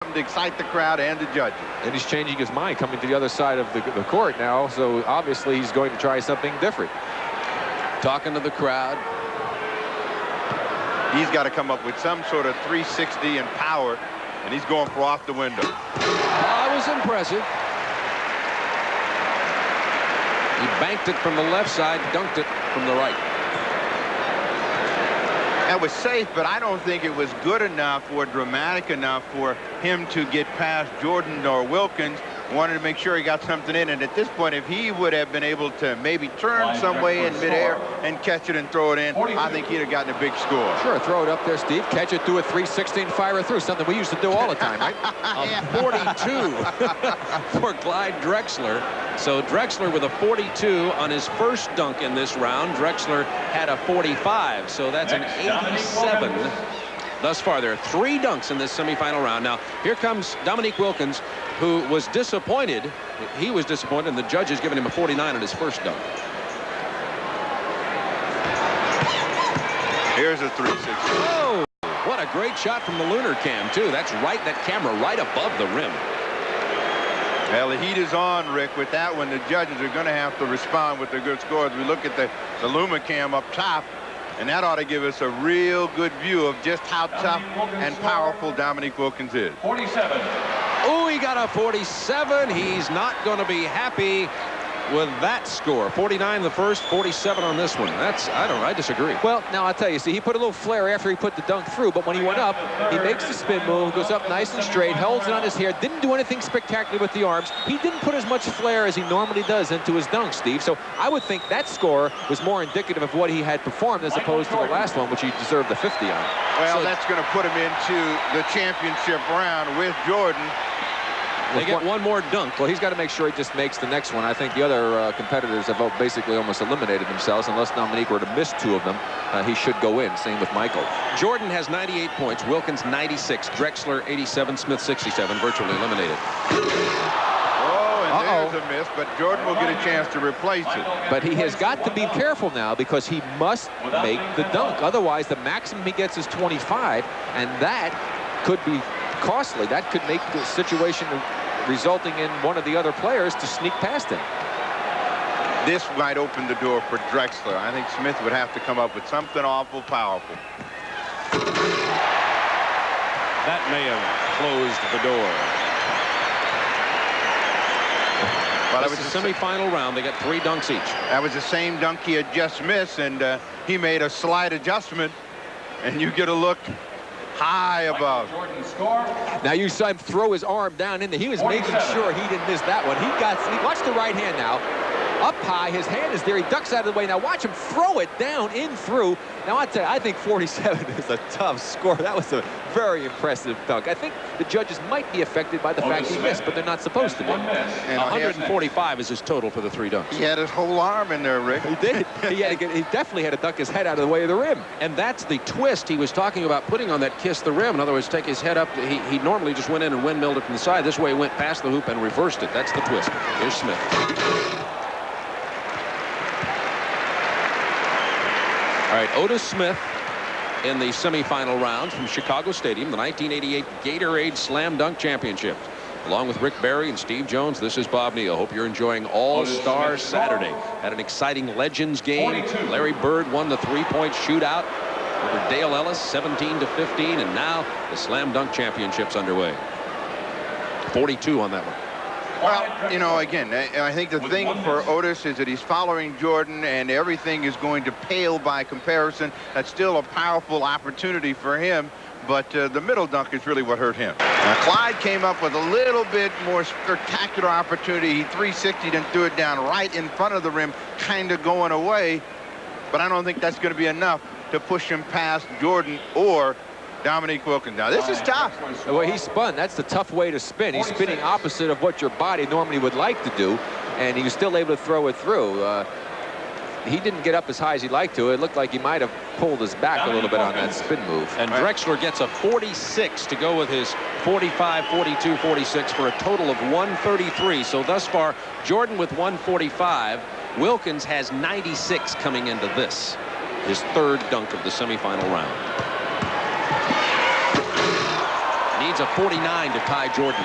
to excite the crowd and the judges. And he's changing his mind coming to the other side of the court now, so obviously he's going to try something different. Talking to the crowd. He's got to come up with some sort of 360 and power, and he's going for off the window. That was impressive. He banked it from the left side, dunked it from the right. That was safe, but I don't think it was good enough or dramatic enough for him to get past Jordan or Wilkins. Wanted to make sure he got something in, and at this point, if he would have been able to maybe turn some way in midair and catch it and throw it in, I think he'd have gotten a big score. Sure, throw it up there, Steve. Catch it, do a 316, fire it through. Something we used to do all the time, right? A 42 for Clyde Drexler. So Drexler with a 42 on his first dunk in this round. Drexler had a 45, so that's an 87 thus far. There are 3 dunks in this semifinal round. Now, here comes Dominique Wilkins, who was disappointed. He was disappointed, and the judges giving him a 49 on his first dunk. Here's a 360. Oh, what a great shot from the lunar cam, too. That's right, that camera right above the rim. Well, the heat is on, Rick. With that one, the judges are going to have to respond with their good scores. We look at the Lumicam up top, and that ought to give us a real good view of just how tough and powerful Dominique Wilkins is. 47. Oh, he got a 47. He's not going to be happy with that score. 49 the first, 47 on this one. I disagree. Well, now I'll tell you, see, he put a little flare after he put the dunk through, but when he went up, he makes the spin move, goes up nice and straight, holds it on his hair, didn't do anything spectacular with the arms. He didn't put as much flair as he normally does into his dunk, Steve. So I would think that score was more indicative of what he had performed as opposed to the last one, which he deserved the 50 on. Well, so that's going to put him into the championship round with Jordan. They get one more dunk. Well, he's got to make sure he just makes the next one. I think the other competitors have basically almost eliminated themselves. Unless Dominique were to miss 2 of them, he should go in. Same with Michael. Jordan has 98 points. Wilkins 96. Drexler 87. Smith 67. Virtually eliminated. Oh, and there's a miss, but Jordan will get a chance to replace it. But he has got to be careful now because he must make the dunk. Otherwise, the maximum he gets is 25, and that could be costly. That could make the situation resulting in one of the other players to sneak past him. This might open the door for Drexler. I think Smith would have to come up with something awful powerful. That may have closed the door. Well, it was the semifinal round. They got 3 dunks each. That was the same dunk he had just missed, and he made a slight adjustment, and you get a look high above. Now you saw him throw his arm down in there. He was making sure he didn't miss that one. Watch the right hand now. Up high, his hand is there. He ducks out of the way. Now watch him throw it down in through. Now I tell you, I think 47 is a tough score. That was a very impressive dunk. I think the judges might be affected by the fact he missed, but they're not supposed to be. And 145 is his total for the 3 dunks. He had his whole arm in there, Rick. He did. He definitely had to duck his head out of the way of the rim. And that's the twist he was talking about, putting on that kiss the rim. In other words, take his head up. He normally just went in and windmilled it from the side. This way he went past the hoop and reversed it. That's the twist. Here's Smith. All right, Otis Smith in the semifinal round from Chicago Stadium, the 1988 Gatorade Slam Dunk Championship. Along with Rick Barry and Steve Jones, this is Bob Neal. Hope you're enjoying All-Star Saturday. Had an exciting Legends game. Larry Bird won the 3-point shootout over Dale Ellis, 17-15, and now the Slam Dunk Championship's underway. 42 on that one. Well, you know, again, I think the thing for Otis is that he's following Jordan, and everything is going to pale by comparison. That's still a powerful opportunity for him, but the middle dunk is really what hurt him. Now, Clyde came up with a little bit more spectacular opportunity. He 360'd and threw it down right in front of the rim, kind of going away, but I don't think that's going to be enough to push him past Jordan or Dominique Wilkins. Now, this is tough. The way he spun, that's the tough way to spin. He's spinning opposite of what your body normally would like to do, and he was still able to throw it through. He didn't get up as high as he'd like to. It looked like he might have pulled his back a little bit on that spin move. And Drexler gets a 46 to go with his 45, 42, 46 for a total of 133. So thus far, Jordan with 145. Wilkins has 96 coming into this, his 3rd dunk of the semifinal round. Needs needs a 49 to tie Jordan.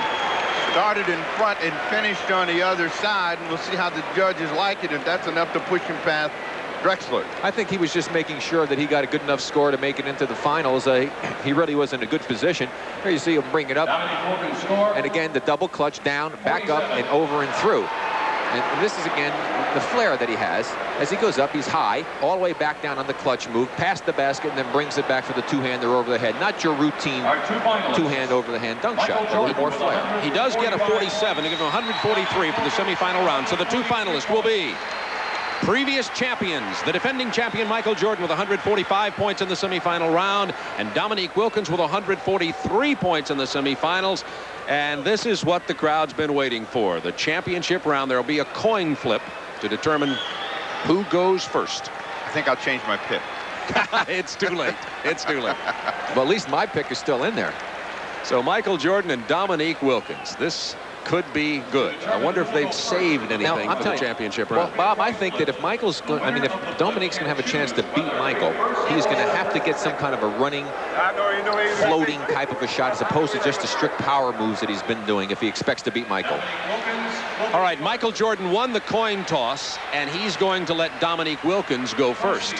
Started in front and finished on the other side, and we'll see how the judges like it, if that's enough to push him past Drexler. I think he was just making sure that he got a good enough score to make it into the finals. He really was in a good position. Here you see him bring it up. And again, the double clutch down, back up, and over and through. And this is, again, the flair that he has. As he goes up, he's high, all the way back down on the clutch move, past the basket, and then brings it back for the two-hander over the head. Not your routine two-hand over-the-hand dunk shot. A little more flair. He does get a 47 to give him 143 for the semifinal round. So the two finalists will be previous champions, the defending champion Michael Jordan with 145 points in the semifinal round, and Dominique Wilkins with 143 points in the semifinals. And this is what the crowd's been waiting for. The championship round. There will be a coin flip to determine who goes first. I think I'll change my pick. It's too late. It's too late. Well, at least my pick is still in there. So Michael Jordan and Dominique Wilkins. This could be good. I wonder if they've saved anything for the championship round. Well, Bob, I think that if Michael's going, I mean, if Dominique's going to have a chance to beat Michael, he's going to have to get some kind of a running, floating type of a shot, as opposed to just the strict power moves that he's been doing if he expects to beat Michael. All right, Michael Jordan won the coin toss, and he's going to let Dominique Wilkins go first.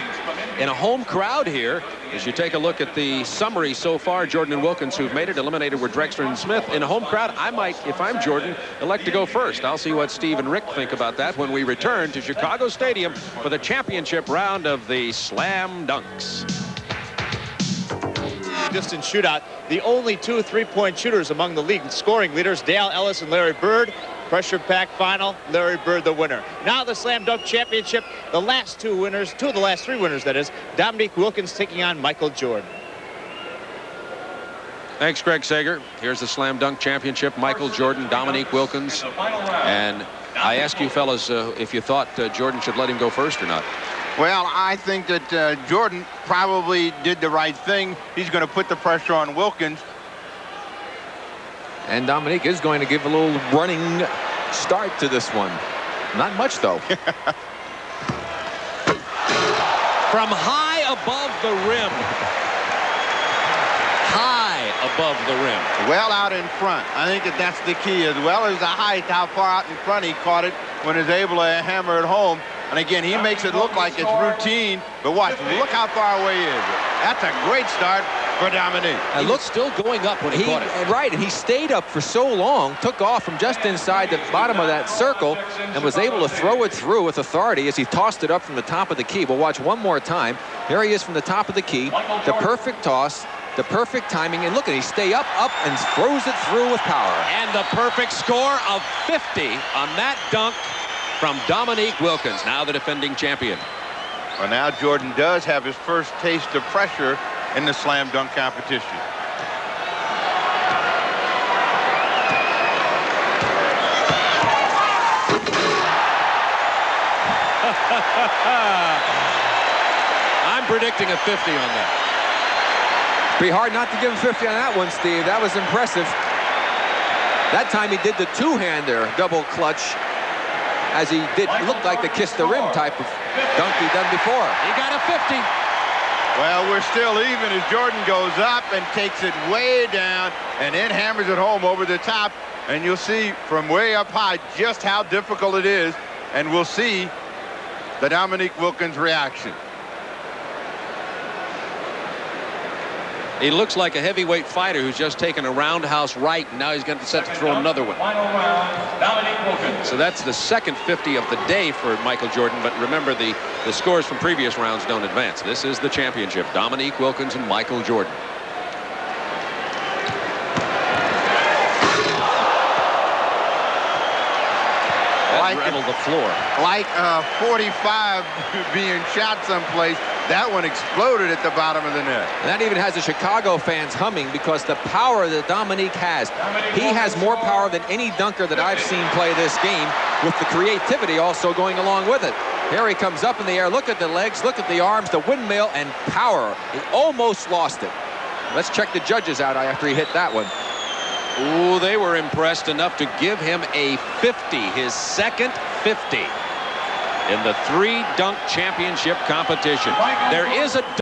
In a home crowd here, as you take a look at the summary so far, Jordan and Wilkins, who've made it, eliminated were Drexler and Smith. In a home crowd, I might, if I'm Jordan, elect to go first. I'll see what Steve and Rick think about that when we return to Chicago Stadium for the championship round of the Slam Dunks. Distance shootout. The only two three-point shooters among the league scoring leaders, Dale Ellis and Larry Bird. Pressure-packed final, Larry Bird the winner. Now the Slam Dunk Championship, the last two winners, two of the last three winners, that is, Dominique Wilkins taking on Michael Jordan. Thanks, Greg Sager. Here's the Slam Dunk Championship. Michael Jordan, Dominique Wilkins. And I ask you fellas if you thought Jordan should let him go first or not. Well, I think that Jordan probably did the right thing. He's going to put the pressure on Wilkins. And Dominique is going to give a little running start to this one. Not much, though. From high above the rim. High above the rim. Well out in front. I think that that's the key, as well as the height, how far out in front he caught it when he's able to hammer it home. And again, he makes it look like it's routine, but watch, look how far away he is. That's a great start for Dominique. And look, still going up when he caught it. Right, and he stayed up for so long, took off from just inside the bottom of that circle, and was able to throw it through with authority as he tossed it up from the top of the key. We'll watch one more time. Here he is from the top of the key, the perfect toss, the perfect timing, and look at he stay up, and throws it through with power. And the perfect score of 50 on that dunk from Dominique Wilkins, now the defending champion. Well, now Jordan does have his first taste of pressure in the slam dunk competition. I'm predicting a 50 on that. Be hard not to give him 50 on that one, Steve. That was impressive. That time he did the two-hander double clutch, as he did look like the kiss the rim type of dunk he done before. He got a 50. Well, we're still even as Jordan goes up and takes it way down and then hammers it home over the top. And you'll see from way up high just how difficult it is. And we'll see the Dominique Wilkins reaction. He looks like a heavyweight fighter who's just taken a roundhouse right, and now he's going to set to throw another one. So that's the second 50 of the day for Michael Jordan, but remember the scores from previous rounds don't advance. This is the championship. Dominique Wilkins and Michael Jordan. That rattled the floor. Like 45 being shot someplace. That one exploded at the bottom of the net. And that even has the Chicago fans humming, because the power that Dominique has. He has more power than any dunker that I've seen play this game, with the creativity also going along with it. Here he comes up in the air. Look at the legs, look at the arms, the windmill, and power. He almost lost it. Let's check the judges out after he hit that one. Ooh, they were impressed enough to give him a 50, his second 50 in the three-dunk championship competition. There is a